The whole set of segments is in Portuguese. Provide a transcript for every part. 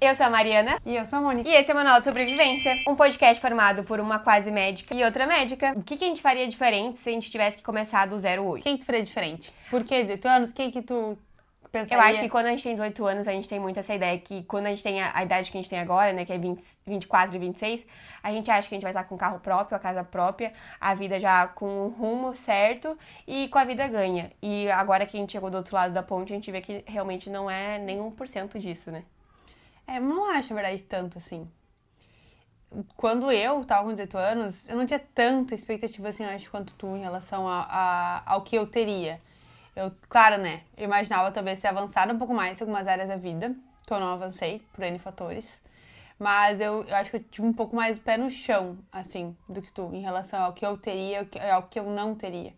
Eu sou a Mariana. E eu sou a Mônica. E esse é o Manual de Sobrevivência, um podcast formado por uma quase médica e outra médica. O que a gente faria diferente se a gente tivesse que começar do zero hoje? Quem tu faria diferente? Por que 18 anos? Quem que tu pensaria? Eu acho que quando a gente tem 18 anos, a gente tem muito essa ideia que quando a gente tem a idade que a gente tem agora, né, que é 24 e 26, a gente acha que a gente vai estar com um carro próprio, a casa própria, a vida já com um rumo certo e com a vida ganha. E agora que a gente chegou do outro lado da ponte, a gente vê que realmente não é nem 1% disso, né? Não acho, na verdade, tanto assim. Quando eu tava com 18 anos, eu não tinha tanta expectativa, assim, eu acho, quanto tu, em relação ao que eu teria. Claro, né, eu imaginava talvez ter avançado um pouco mais em algumas áreas da vida, que eu não avancei, por N fatores. Mas eu acho que eu tive um pouco mais o pé no chão, assim, do que tu, em relação ao que eu teria e ao que eu não teria.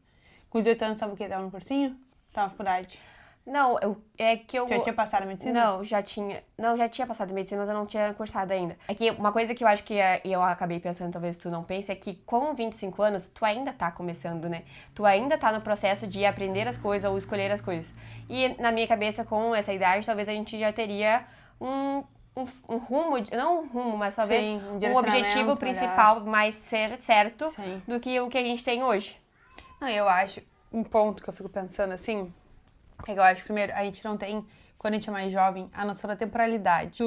Com 18 anos, sabe o que? Tava no cursinho? Tava na faculdade. Não, Já tinha passado a medicina? Não, já tinha passado medicina, mas eu não tinha cursado ainda. É que uma coisa que eu acho que eu acabei pensando, talvez tu não pense, é que com 25 anos, tu ainda tá começando, né? Tu ainda tá no processo de aprender as coisas ou escolher as coisas. E na minha cabeça, com essa idade, talvez a gente já teria um rumo, não um rumo, mas talvez um objetivo principal mais certo Sim. do que o que a gente tem hoje. Não, eu acho, um ponto que eu fico pensando assim, é que eu acho, primeiro, a gente não tem, quando a gente é mais jovem, a noção da temporalidade.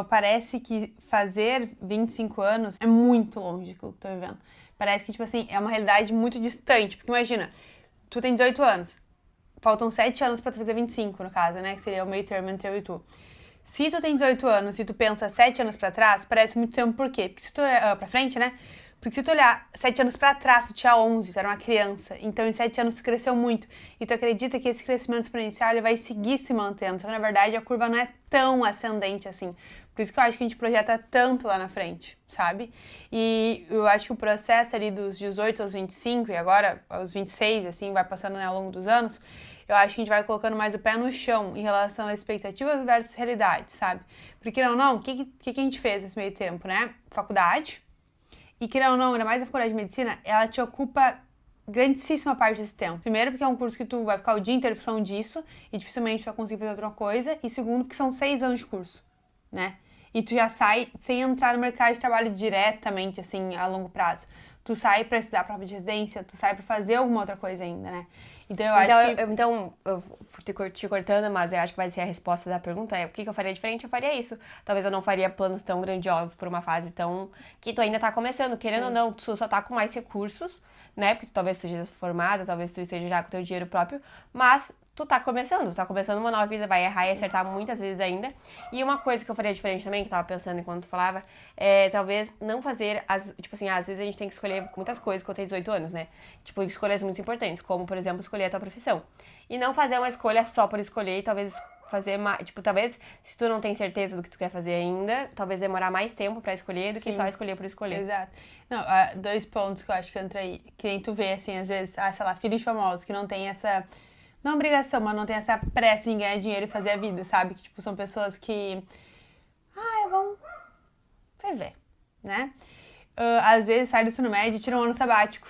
Parece que fazer 25 anos é muito longe do que eu tô vivendo. Parece que, tipo assim, é uma realidade muito distante. Porque imagina, tu tem 18 anos, faltam 7 anos pra tu fazer 25, no caso, né? Que seria o meio termo entre eu e tu. Se tu tem 18 anos e tu pensa 7 anos pra trás, parece muito tempo, por quê? Porque se tu pra frente, né? Porque se tu olhar 7 anos pra trás, tu tinha 11, tu era uma criança. Então, em 7 anos, tu cresceu muito. E tu acredita que esse crescimento exponencial ele vai seguir se mantendo. Só que, na verdade, a curva não é tão ascendente assim. Por isso que eu acho que a gente projeta tanto lá na frente, sabe? E eu acho que o processo ali dos 18 aos 25, e agora aos 26, assim, vai passando, né, ao longo dos anos, eu acho que a gente vai colocando mais o pé no chão em relação às expectativas versus realidade, sabe? Porque, não, o que a gente fez nesse meio tempo, né? Faculdade. E querendo ou não, ainda mais a faculdade de medicina, ela te ocupa grandíssima parte desse tempo. Primeiro, porque é um curso que tu vai ficar o dia inteiro em função disso e dificilmente tu vai conseguir fazer outra coisa. E segundo, porque são 6 anos de curso, né? E tu já sai sem entrar no mercado de trabalho diretamente, assim, a longo prazo. Tu sai pra estudar prova de residência, tu sai pra fazer alguma outra coisa ainda, né? Então eu acho que... Então, eu te cortando, mas eu acho que vai ser a resposta da pergunta. O que eu faria diferente? Eu faria isso. Talvez eu não faria planos tão grandiosos por uma fase tão... que tu ainda tá começando. Querendo ou não, tu só tá com mais recursos, né? Porque tu talvez esteja formada, talvez tu esteja já com teu dinheiro próprio. Mas tu tá começando uma nova vida, vai errar e acertar muitas vezes ainda. E uma coisa que eu faria diferente também, que eu tava pensando enquanto tu falava, é talvez não fazer tipo assim, às vezes a gente tem que escolher muitas coisas quando eu tenho 18 anos, né? Tipo, escolhas muito importantes, como, por exemplo, escolher a tua profissão. E não fazer uma escolha só por escolher e talvez fazer mais, tipo, talvez se tu não tem certeza do que tu quer fazer ainda, talvez demorar mais tempo pra escolher do que só escolher por escolher. Exato. Não, 2 pontos que eu acho que entra aí, que nem tu vê, assim, às vezes, sei lá, filhos famosos que não tem essa... não obrigação, mas não tem essa pressa em ganhar dinheiro e fazer a vida, sabe? Que, tipo, são pessoas que... vão viver, né? Às vezes sai do ensino médio e tira um ano sabático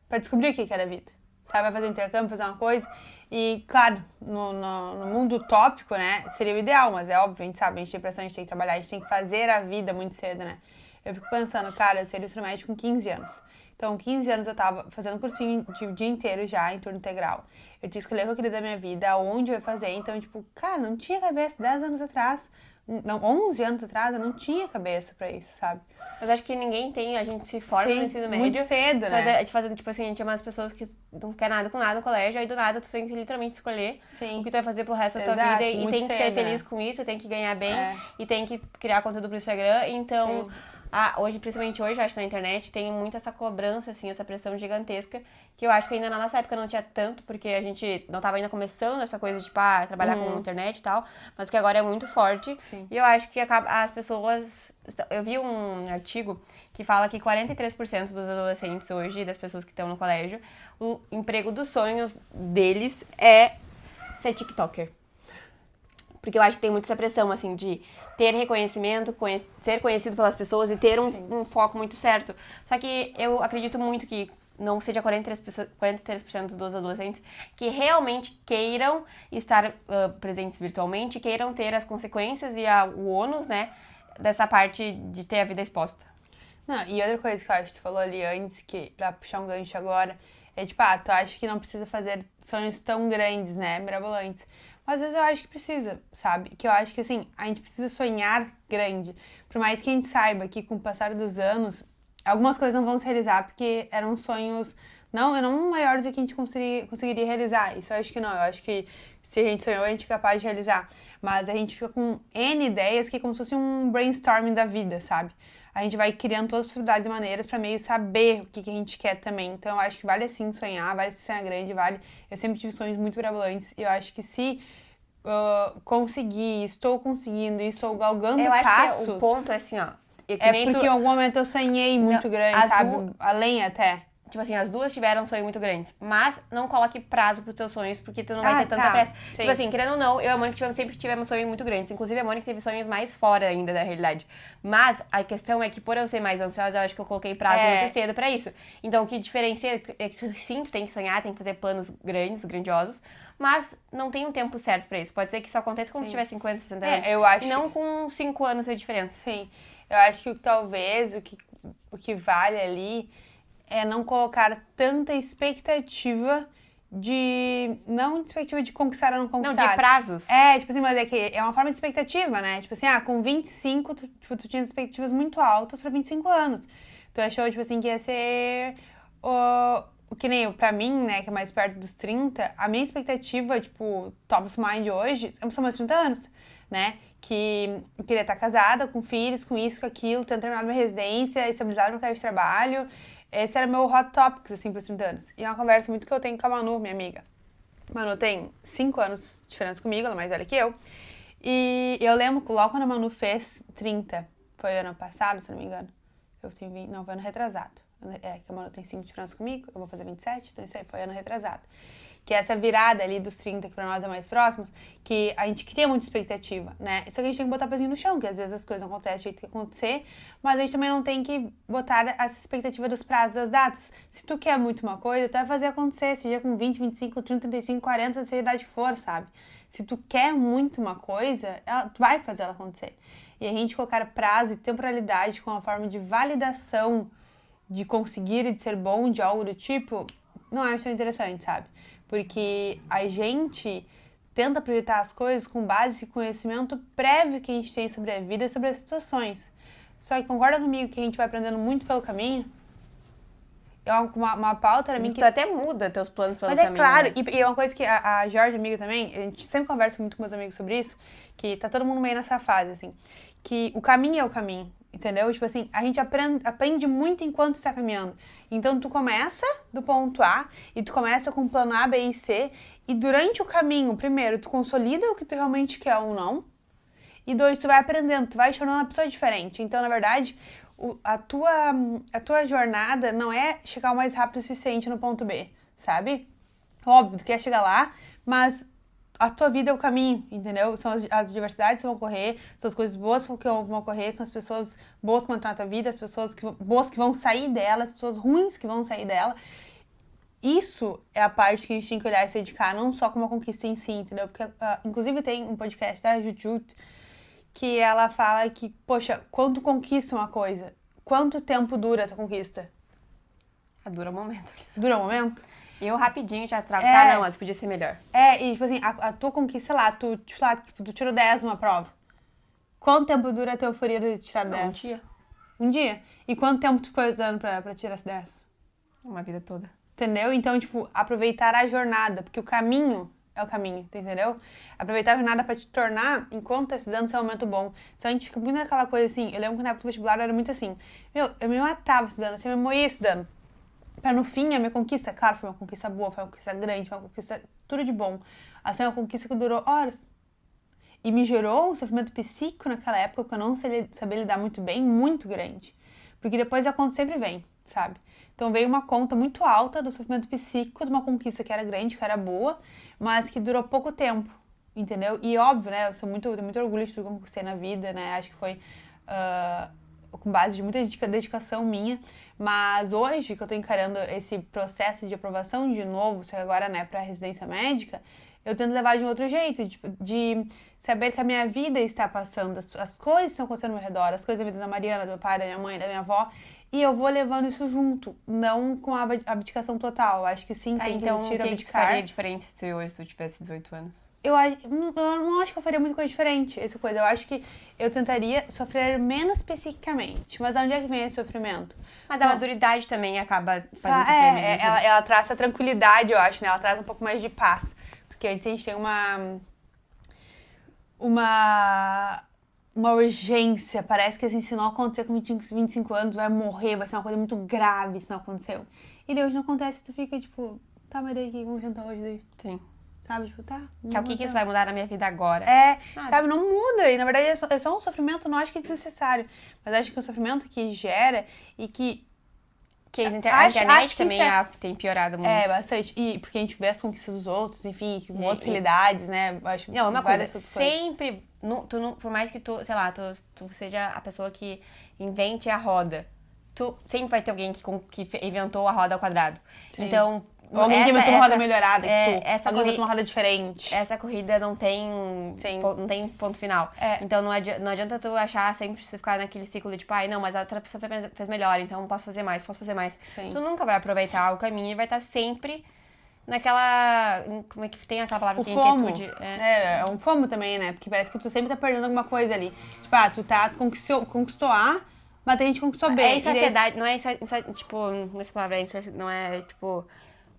pra descobrir o que era a vida. Sabe? Vai fazer um intercâmbio, fazer uma coisa. E, claro, no mundo utópico, né? Seria o ideal, mas é óbvio, a gente sabe, a gente tem pressão, a gente tem que trabalhar, a gente tem que fazer a vida muito cedo, né? Eu fico pensando, cara, eu saí do ensino médio com 15 anos. Então, 15 anos eu tava fazendo cursinho de dia inteiro já, em turno integral. Eu tinha que escolher o que eu queria da minha vida, onde eu ia fazer. Então, tipo, cara, não tinha cabeça 10 anos atrás. Não, 11 anos atrás, eu não tinha cabeça pra isso, sabe? Mas acho que ninguém tem, a gente se forma no ensino médio. Muito cedo, né? Fazendo, tipo assim, a gente é umas pessoas que não quer nada com nada no colégio, aí do nada tu tem que literalmente escolher o que tu vai fazer pro resto da tua vida. E tem que ser feliz com isso, tem que ganhar bem, e tem que criar conteúdo pro Instagram. Então, hoje, principalmente hoje, eu acho que na internet tem muito essa cobrança, assim, essa pressão gigantesca, que eu acho que ainda na nossa época não tinha tanto, porque a gente não tava ainda começando essa coisa de, trabalhar com internet e tal, mas que agora é muito forte. Sim. E eu acho que as pessoas... Eu vi um artigo que fala que 43% dos adolescentes hoje, das pessoas que estão no colégio, o emprego dos sonhos deles é ser TikToker. Porque eu acho que tem muita essa pressão, assim, de ter reconhecimento, ser conhecido pelas pessoas e ter um foco muito certo. Só que eu acredito muito que não seja 43% dos adolescentes que realmente queiram estar presentes virtualmente, queiram ter as consequências e o ônus, né, dessa parte de ter a vida exposta. Não, e outra coisa que eu acho que tu falou ali antes, que dá pra puxar um gancho agora, é tipo, tu acha que não precisa fazer sonhos tão grandes, né, mirabolantes. Mas às vezes eu acho que precisa, sabe? Que eu acho que, assim, a gente precisa sonhar grande. Por mais que a gente saiba que com o passar dos anos, algumas coisas não vão se realizar porque eram sonhos não maiores do que a gente conseguiria realizar. Isso eu acho que não. Eu acho que se a gente sonhou, a gente é capaz de realizar. Mas a gente fica com N ideias que é como se fosse um brainstorming da vida, sabe? A gente vai criando todas as possibilidades e maneiras pra meio saber o que a gente quer também. Então eu acho que vale assim sonhar, vale sonhar grande, vale. Eu sempre tive sonhos muito mirabolantes e eu acho que se conseguir, estou conseguindo, estou galgando eu passos... acho que o ponto é assim, ó. Porque em algum momento eu sonhei muito grande, sabe? Além até. Tipo assim, as duas tiveram sonhos muito grandes. Mas não coloque prazo pros teus sonhos, porque tu não vai ter tanta pressa. Sim. Tipo assim, querendo ou não, eu e a Mônica sempre tivemos sonhos muito grandes. Inclusive, a Mônica teve sonhos mais fora ainda da realidade. Mas a questão é que, por eu ser mais ansiosa, eu acho que eu coloquei prazo muito cedo pra isso. Então, o que diferencia é que sim, tu tem que sonhar, tem que fazer planos grandes, grandiosos. Mas não tem um tempo certo pra isso. Pode ser que isso aconteça quando tu tiver 50, 60 anos. Eu acho... E não com 5 anos de diferença. Sim. Eu acho que talvez o que vale ali é não colocar tanta expectativa não expectativa de conquistar ou não conquistar. Não, de prazos. Tipo assim, mas é que é uma forma de expectativa, né? Tipo assim, com 25, tu tinha expectativas muito altas pra 25 anos. Tu achou, tipo assim, que ia ser que nem pra mim, né, que é mais perto dos 30, a minha expectativa, tipo, top of mind hoje, são meus 30 anos, né? Que eu queria estar casada, com filhos, com isso, com aquilo, tendo terminado minha residência, estabilizado meu cargo de trabalho. Esse era meu hot topics, assim, pros 30 anos. E é uma conversa muito que eu tenho com a Manu, minha amiga. Manu tem 5 anos de diferença comigo, ela é mais velha que eu. E eu lembro que logo quando a Manu fez 30, foi ano passado, se não me engano. Eu tenho 20, não, foi ano retrasado. Que a Manu tem 5 de diferença comigo, eu vou fazer 27, então isso aí foi ano retrasado. Que é essa virada ali dos 30, que pra nós é mais próximos, que a gente cria muita expectativa, né? Só que a gente tem que botar o pezinho no chão, que às vezes as coisas não acontecem do jeito que acontecer, mas a gente também não tem que botar essa expectativa dos prazos, das datas. Se tu quer muito uma coisa, tu vai fazer acontecer, seja com 20, 25, 30, 35, 40, se a idade que for, sabe? Se tu quer muito uma coisa, tu vai fazer ela acontecer. E a gente colocar prazo e temporalidade como uma forma de validação de conseguir e de ser bom de algo do tipo, não acho tão interessante, sabe? Porque a gente tenta projetar as coisas com base em conhecimento prévio que a gente tem sobre a vida e sobre as situações. Só que concorda comigo que a gente vai aprendendo muito pelo caminho? É uma pauta pra mim que... Tu até muda teus planos pelo caminho. Mas é claro, né? E é uma coisa que a Jorge, amiga também, a gente sempre conversa muito com meus amigos sobre isso, que tá todo mundo meio nessa fase, assim, que o caminho é o caminho. Entendeu? Tipo assim, a gente aprende muito enquanto está caminhando. Então, tu começa do ponto A e tu começa com o plano A, B e C. E durante o caminho, primeiro, tu consolida o que tu realmente quer ou não. E dois, tu vai aprendendo, tu vai te tornando uma pessoa diferente. Então, na verdade, a tua jornada não é chegar o mais rápido o suficiente no ponto B, sabe? Óbvio, tu quer chegar lá, mas... a tua vida é o caminho, entendeu? São as diversidades que vão ocorrer, são as coisas boas que vão ocorrer, são as pessoas boas que vão entrar na tua vida, as pessoas boas que vão sair dela, as pessoas ruins que vão sair dela. Isso é a parte que a gente tem que olhar e se dedicar, não só como uma conquista em si, entendeu? Porque, inclusive, tem um podcast da Jujut que ela fala que, poxa, quando tu conquista uma coisa, quanto tempo dura a tua conquista? Dura um momento. Dura um momento? Eu rapidinho já trago, não, mas podia ser melhor. E tipo assim, a tua conquista, sei lá, tu tirou 10 numa prova. Quanto tempo dura a tua euforia de tirar 10? Um dia. Um dia? E quanto tempo tu ficou usando pra tirar as 10? Uma vida toda. Entendeu? Então, tipo, aproveitar a jornada, porque o caminho é o caminho, entendeu? Aproveitar a jornada pra te tornar, enquanto tá estudando, ser um momento bom. Então a gente fica muito naquela coisa assim, eu lembro que na época do vestibular eu era muito assim, eu me matava estudando, assim, eu me moía estudando. Pra no fim, a minha conquista, claro, foi uma conquista boa, foi uma conquista grande, foi uma conquista tudo de bom. Assim, uma conquista que durou horas. E me gerou um sofrimento psíquico naquela época que eu não sabia lidar muito bem, muito grande. Porque depois a conta sempre vem, sabe? Então veio uma conta muito alta do sofrimento psíquico de uma conquista que era grande, que era boa, mas que durou pouco tempo, entendeu? E óbvio, né, eu tenho muito orgulho de tudo que eu conquistei na vida, né? Acho que foi com base de muita dedicação minha, mas hoje que eu tô encarando esse processo de aprovação de novo, só que agora, né, pra residência médica, eu tento levar de um outro jeito, de saber que a minha vida está passando, as coisas estão acontecendo ao meu redor, as coisas da vida da Mariana, do meu pai, da minha mãe, da minha avó, e eu vou levando isso junto, não com a abdicação total. Eu acho que sim, tem que existir então, o abdicar. que faria diferente se hoje tu tivesse 18 anos? Eu não acho que eu faria muita coisa diferente, essa coisa. Eu acho que eu tentaria sofrer menos psiquicamente. Mas de onde é que vem esse sofrimento? Mas a maturidade também acaba fazendo sofrer menos. Ela traz essa tranquilidade, eu acho, né? Ela traz um pouco mais de paz. Porque antes a gente tem uma urgência. Parece que assim, se não acontecer com 25 anos, vai morrer, vai ser uma coisa muito grave se não aconteceu. E daí hoje não acontece, tu fica tipo, tá, mas daí o que vamos jantar hoje daí? Sim. Sabe, tipo, tá. Que é o que isso vai mudar na minha vida agora? Sabe, não muda. E na verdade é só um sofrimento, não acho que é desnecessário. Mas acho que é um sofrimento que gera e que. Que a internet também tem piorado muito. Bastante. E porque a gente vê as conquistas dos outros, enfim, com outras realidades, né? Acho não, uma coisa, coisas. Sempre, por mais que tu, sei lá, tu seja a pessoa que invente a roda, tu sempre vai ter alguém que inventou a roda ao quadrado. Sim. Então, ou alguém que inventou uma roda melhorada alguém inventou uma roda diferente. Essa corrida não tem ponto final. Então não adianta tu achar sempre se ficar naquele ciclo de tipo, não, mas a outra pessoa fez melhor, então posso fazer mais. Sim. Tu nunca vai aproveitar o caminho e vai estar sempre naquela... Como é que tem aquela palavra? O FOMO. É um FOMO também, né? Porque parece que tu sempre tá perdendo alguma coisa ali. Tipo, conquistou A, mas tem gente que conquistou B. É insaciedade, não é tipo, nessa palavra, não é tipo...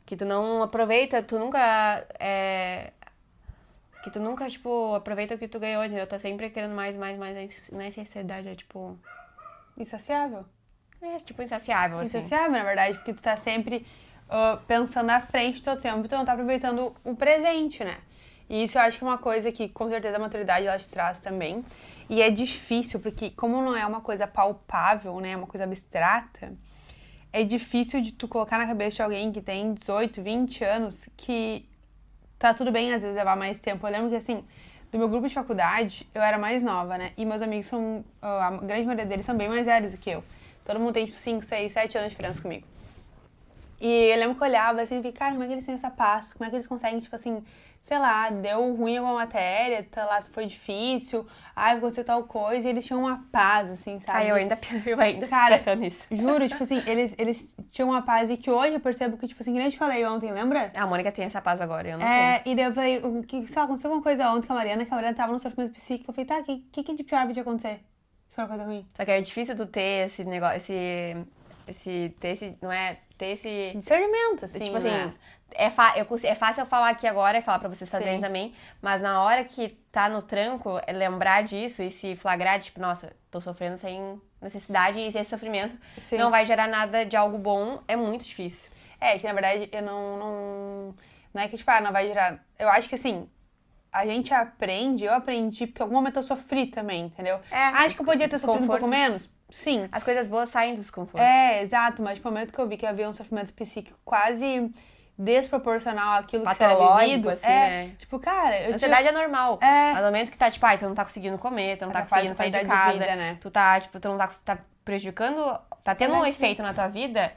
Que tu não aproveita, tu nunca, tipo, aproveita o que tu ganhou, entendeu? Tá sempre querendo mais, não é insaciedade, é tipo... Insaciável? Tipo, insaciável, assim. Insaciável, na verdade, porque tu tá sempre pensando na frente do teu tempo e tu não tá aproveitando o presente, né? E isso eu acho que é uma coisa que, com certeza, a maturidade, ela te traz também. E é difícil, porque como não é uma coisa palpável, né? É uma coisa abstrata... É difícil de tu colocar na cabeça de alguém que tem 18, 20 anos que tá tudo bem, às vezes, levar mais tempo. Eu lembro que, assim, do meu grupo de faculdade, eu era mais nova, né? E meus amigos a grande maioria deles são bem mais velhos do que eu. Todo mundo tem, tipo, 5, 6, 7 anos de diferença comigo. E eu lembro que eu olhava, assim, e fiquei, cara, como é que eles têm essa paz? Como é que eles conseguem, tipo, assim, sei lá, deu ruim alguma matéria, tá lá, foi difícil, vou acontecer tal coisa, e eles tinham uma paz, assim, sabe? Eu ainda cara, fico pensando nisso. Juro, tipo assim, eles tinham uma paz e que hoje eu percebo que, tipo assim, que nem eu te falei ontem, lembra? A Mônica tem essa paz agora, eu não tenho. E daí eu falei, sei lá, aconteceu alguma coisa ontem com a Mariana, que a Mariana tava no sofrimento psíquico, eu falei, tá, o que de pior podia acontecer? Se for uma coisa ruim. Só que é difícil tu ter esse negócio, não é, ter esse... Discernimento, assim, tipo assim, né? é fácil eu falar aqui agora e falar pra vocês fazerem também, mas na hora que tá no tranco, é lembrar disso e se flagrar, tipo, nossa, tô sofrendo sem necessidade e esse sofrimento não vai gerar nada de algo bom, é muito difícil. Que na verdade eu não é que, tipo, não vai gerar... Eu acho que, assim, a gente aprende, eu aprendi, porque em algum momento eu sofri também, entendeu? Acho que eu podia ter sofrido um pouco menos. Sim. As coisas boas saem dos confortos. Exato, mas no momento que eu vi que havia um sofrimento psíquico quase desproporcional àquilo que era vivido, assim, né? Tipo, cara... A ansiedade é normal. Mas no momento que tá, tipo, você não tá conseguindo comer, tu não tá conseguindo sair de casa, vida, né? tu tá, tipo, tu não tá prejudicando, tá tendo um efeito na tua vida,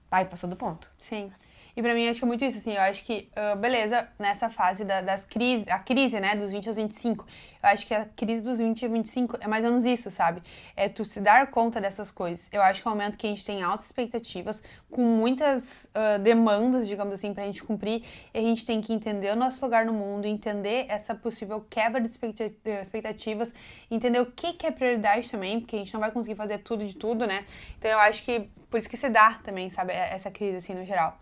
passou do ponto. Sim. E pra mim, acho que é muito isso, assim, eu acho que, beleza, nessa fase das crises, a crise, né, dos 20 aos 25, eu acho que a crise dos 20 a 25 é mais ou menos isso, sabe? É tu se dar conta dessas coisas. Eu acho que é um momento que a gente tem altas expectativas, com muitas demandas, digamos assim, pra gente cumprir, e a gente tem que entender o nosso lugar no mundo, entender essa possível quebra de expectativas, entender o que é prioridade também, porque a gente não vai conseguir fazer tudo de tudo, né? Então eu acho que, por isso que se dá também, sabe, essa crise, assim, no geral.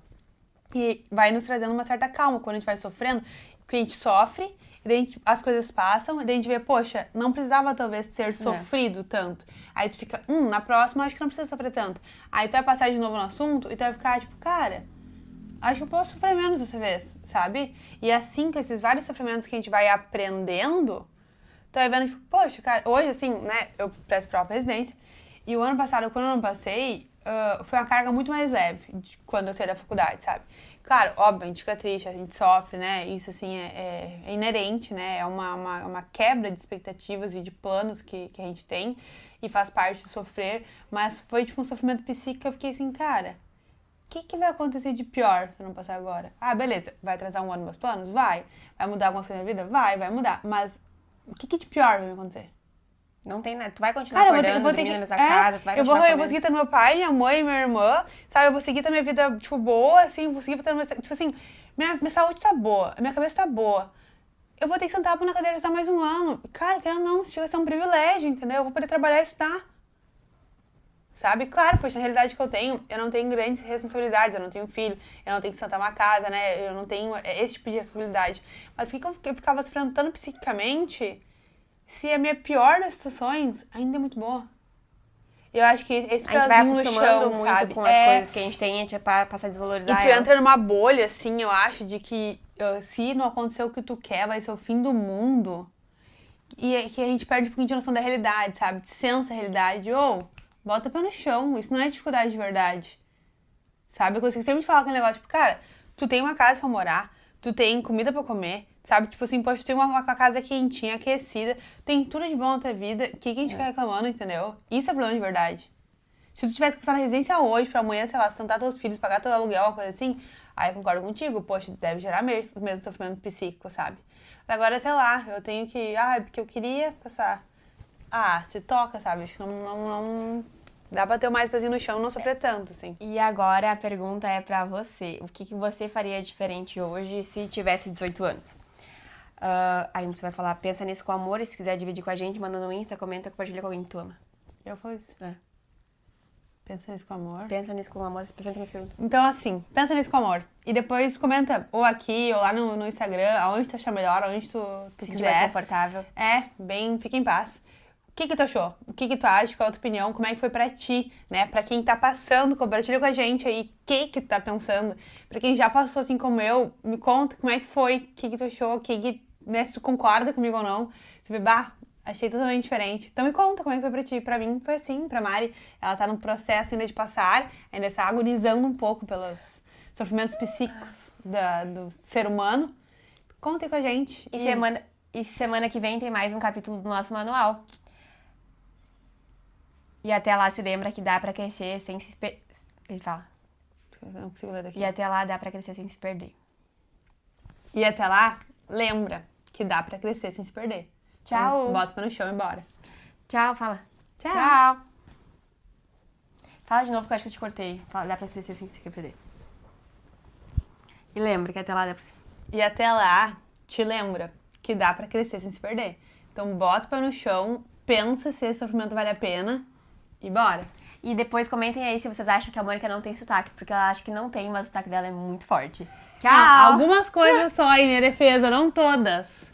E vai nos trazendo uma certa calma quando a gente vai sofrendo, porque a gente sofre, e daí as coisas passam, e daí a gente vê, poxa, não precisava talvez ser sofrido tanto. Aí tu fica, na próxima acho que não precisa sofrer tanto. Aí tu vai passar de novo no assunto e tu vai ficar tipo, cara, acho que eu posso sofrer menos dessa vez, sabe? E assim, com esses vários sofrimentos que a gente vai aprendendo, tu vai vendo, tipo, poxa, cara, hoje assim, né, eu presto prova pra residência, e o ano passado, quando eu não passei, foi uma carga muito mais leve quando eu saí da faculdade, sabe? Claro, óbvio, a gente fica triste, a gente sofre, né? Isso, assim, é inerente, né? É uma quebra de expectativas e de planos que a gente tem e faz parte de sofrer. Mas foi, tipo, um sofrimento psíquico que eu fiquei assim, cara, o que vai acontecer de pior se eu não passar agora? Ah, beleza, vai atrasar um ano meus planos? Vai. Vai mudar alguma coisa na minha vida? Vai mudar. Mas o que de pior vai me acontecer? Não tem nada. Tu vai continuar acordando, dormindo na mesma casa, tu vai continuar eu vou seguir tendo meu pai, minha mãe, minha irmã, sabe? Eu vou seguir tendo minha vida, tipo, boa, assim, vou seguir tendo, tipo assim, minha saúde tá boa, minha cabeça tá boa. Eu vou ter que sentar na cadeira só mais um ano. Cara, querendo ou não, isso chega a ser um privilégio, entendeu? Eu vou poder trabalhar e estudar. Sabe? Claro, poxa, a realidade que eu não tenho grandes responsabilidades, eu não tenho filho, eu não tenho que sentar uma casa, né? Eu não tenho esse tipo de responsabilidade. Mas por que eu ficava sofrendo tanto psiquicamente se a minha pior das situações ainda é muito boa? Eu acho que esse pedacinho no chão, muito sabe? com as coisas que a gente tem, a gente passa a desvalorizar E tu elas. entra numa bolha, assim, eu acho, de que se não acontecer o que tu quer, vai ser o fim do mundo. E é que a gente perde um pouquinho de noção da realidade, sabe? De senso da realidade. Bota o pé no chão, isso não é dificuldade de verdade. Sabe? Eu consigo sempre falar aquele negócio, tipo, cara, tu tem uma casa pra morar, tu tem comida pra comer, sabe? Tipo assim, poxa, tu tem uma casa quentinha, aquecida, tem tudo de bom na tua vida, o que a gente fica reclamando, entendeu? Isso é problema de verdade. Se tu tivesse que passar na residência hoje, pra amanhã, sei lá, sustentar teus filhos, pagar teu aluguel, uma coisa assim, aí eu concordo contigo, poxa, deve gerar mesmo sofrimento psíquico, sabe? Mas agora, sei lá, eu tenho que, porque eu queria passar. Se toca, sabe? Acho que não dá pra ter mais pezinho no chão e não sofrer tanto, assim. E agora a pergunta é pra você. O que você faria diferente hoje se tivesse 18 anos? Aí você vai falar, pensa nisso com amor, e se quiser dividir com a gente, manda no Insta, comenta, compartilha com alguém que tu ama. Eu falo isso. Pensa nisso com amor. Pensa nisso com amor, pensa nessa pergunta. Então, assim, pensa nisso com amor. E depois comenta, ou aqui, ou lá no Instagram, aonde tu achar melhor, aonde tu Se quiser. estiver confortável. Fica em paz. O que tu achou? O que tu acha? Qual é a tua opinião? Como é que foi pra ti, né? Pra quem tá passando, compartilha com a gente aí o que tu tá pensando. Pra quem já passou assim como eu, me conta como é que foi, o que tu achou, né, se tu concorda comigo ou não. Você vê, achei totalmente diferente. Então me conta como é que foi pra ti. Pra mim foi assim, pra Mari, ela tá no processo ainda de passar, ainda está agonizando um pouco pelos sofrimentos psíquicos do ser humano. Conta aí com a gente. E semana que vem tem mais um capítulo do nosso manual. E até lá se lembra que dá pra crescer sem se perder. Ele fala. Não consigo ler daqui. E até lá dá pra crescer sem se perder. E até lá, lembra que dá pra crescer sem se perder. Tchau. Então, bota o pé no chão e bora. Tchau, fala. Tchau. Fala de novo que eu acho que eu te cortei. Fala, dá pra crescer sem se perder. E lembra que até lá dá pra... E até lá, te lembra que dá pra crescer sem se perder. Então bota o pé no chão, pensa se esse sofrimento vale a pena e bora. E depois comentem aí se vocês acham que a Mônica não tem sotaque, porque ela acha que não tem, mas o sotaque dela é muito forte. Tchau! Não, algumas coisas só em minha defesa, não todas.